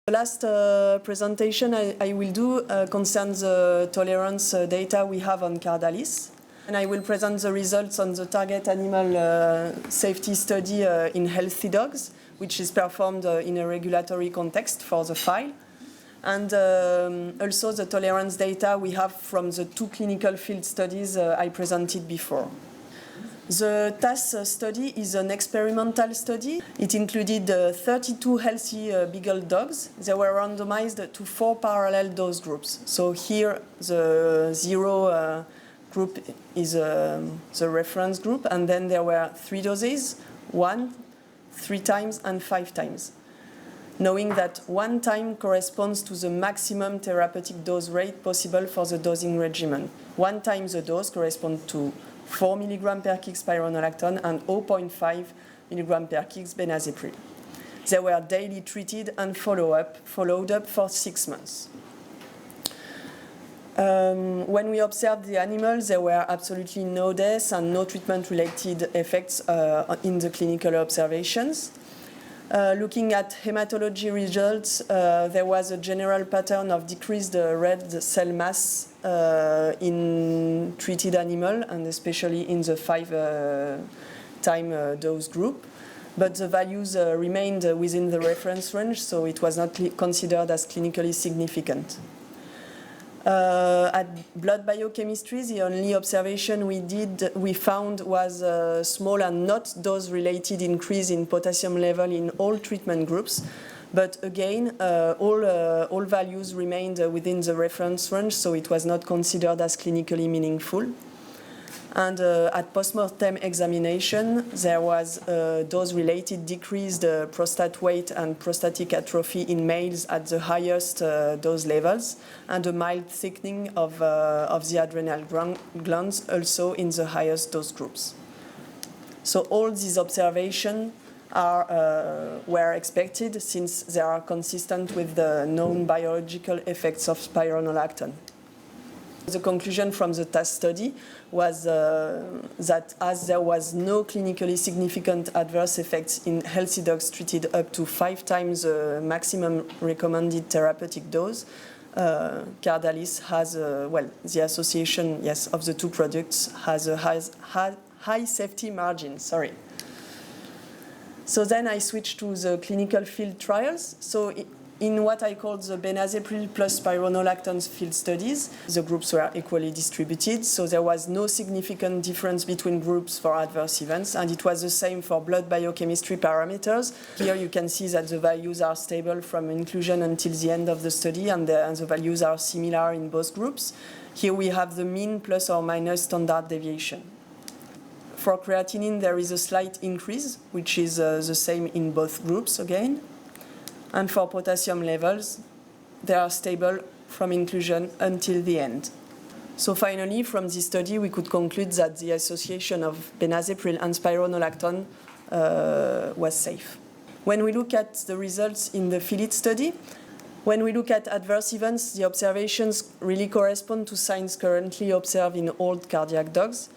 The last presentation I will do concerns the tolerance data we have on Cardalis. And I will present the results on the target animal safety study in healthy dogs, which is performed in a regulatory context for the file. And also the tolerance data we have from the 2 clinical field studies I presented before. The TAS study is an experimental study. It included 32 healthy beagle dogs. They were randomized to 4 parallel dose groups. So here the 0 group is the reference group, and then there were 3 doses, 1, 3 times, and 5 times. Knowing that 1 time corresponds to the maximum therapeutic dose rate possible for the dosing regimen. 1 time the dose corresponds to 4 mg per kg spironolactone and 0.5 mg per kg benazepril. They were daily treated and followed up for 6 months. When we observed the animals, there were absolutely no deaths and no treatment-related effects in the clinical observations. Looking at hematology results, there was a general pattern of decreased red cell mass in treated animal, and especially in the 5-time dose group. But the values remained within the reference range, so it was not considered as clinically significant. At blood biochemistry, the only observation we found was a small and not dose-related increase in potassium level in all treatment groups. But again, all values remained within the reference range, so it was not considered as clinically meaningful. And at postmortem examination, there was a dose-related decreased prostate weight and prostatic atrophy in males at the highest dose levels, and a mild thickening of the adrenal glands also in the highest dose groups. So all these observations were expected, since they are consistent with the known biological effects of spironolactone. The conclusion from the TAS study was that as there was no clinically significant adverse effects in healthy dogs treated up to 5 times the maximum recommended therapeutic dose, Cardalis has, the association, of the 2 products has a high safety margin. So then I switched to the clinical field trials. So in what I call the benazepril plus spironolactone field studies, the groups were equally distributed, so there was no significant difference between groups for adverse events, and it was the same for blood biochemistry parameters. Here you can see that the values are stable from inclusion until the end of the study, and the values are similar in both groups. Here we have the mean plus or minus standard deviation. For creatinine, there is a slight increase, which is the same in both groups again. And for potassium levels, they are stable from inclusion until the end. So finally, from this study, we could conclude that the association of benazepril and spironolactone was safe. When we look at the results in the FILIT study, when we look at adverse events, the observations really correspond to signs currently observed in old cardiac dogs.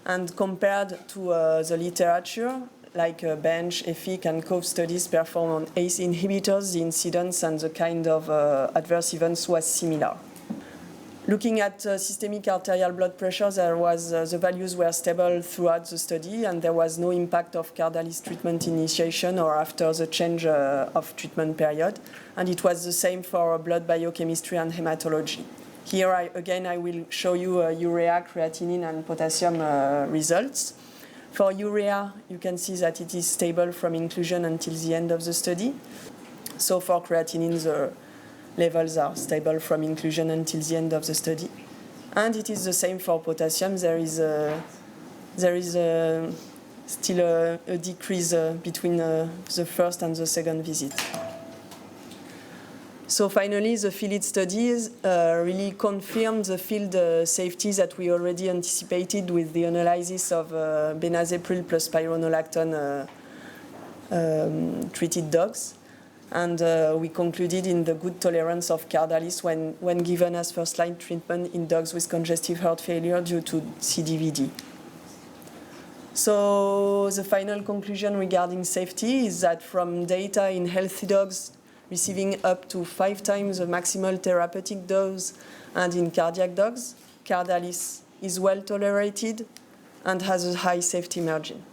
And compared to the literature, like BENCH, EFIC, and COVE studies performed on ACE inhibitors, the incidence and the kind of adverse events was similar. Looking at systemic arterial blood pressure, the values were stable throughout the study, and there was no impact of Cardalis treatment initiation or after the change of treatment period. And it was the same for blood biochemistry and hematology. Here, I will show you urea, creatinine, and potassium results. For urea, you can see that it is stable from inclusion until the end of the study. So for creatinine, the levels are stable from inclusion until the end of the study. And it is the same for potassium. There is still a decrease between the first and the second visit. So finally, the FILIT studies really confirmed the field safety that we already anticipated with the analysis of benazepril plus spironolactone treated dogs. And we concluded in the good tolerance of Cardalis when given as first-line treatment in dogs with congestive heart failure due to CDVD. So the final conclusion regarding safety is that from data in healthy dogs, receiving up to 5 times the maximal therapeutic dose, and in cardiac dogs, Cardalis is well tolerated and has a high safety margin.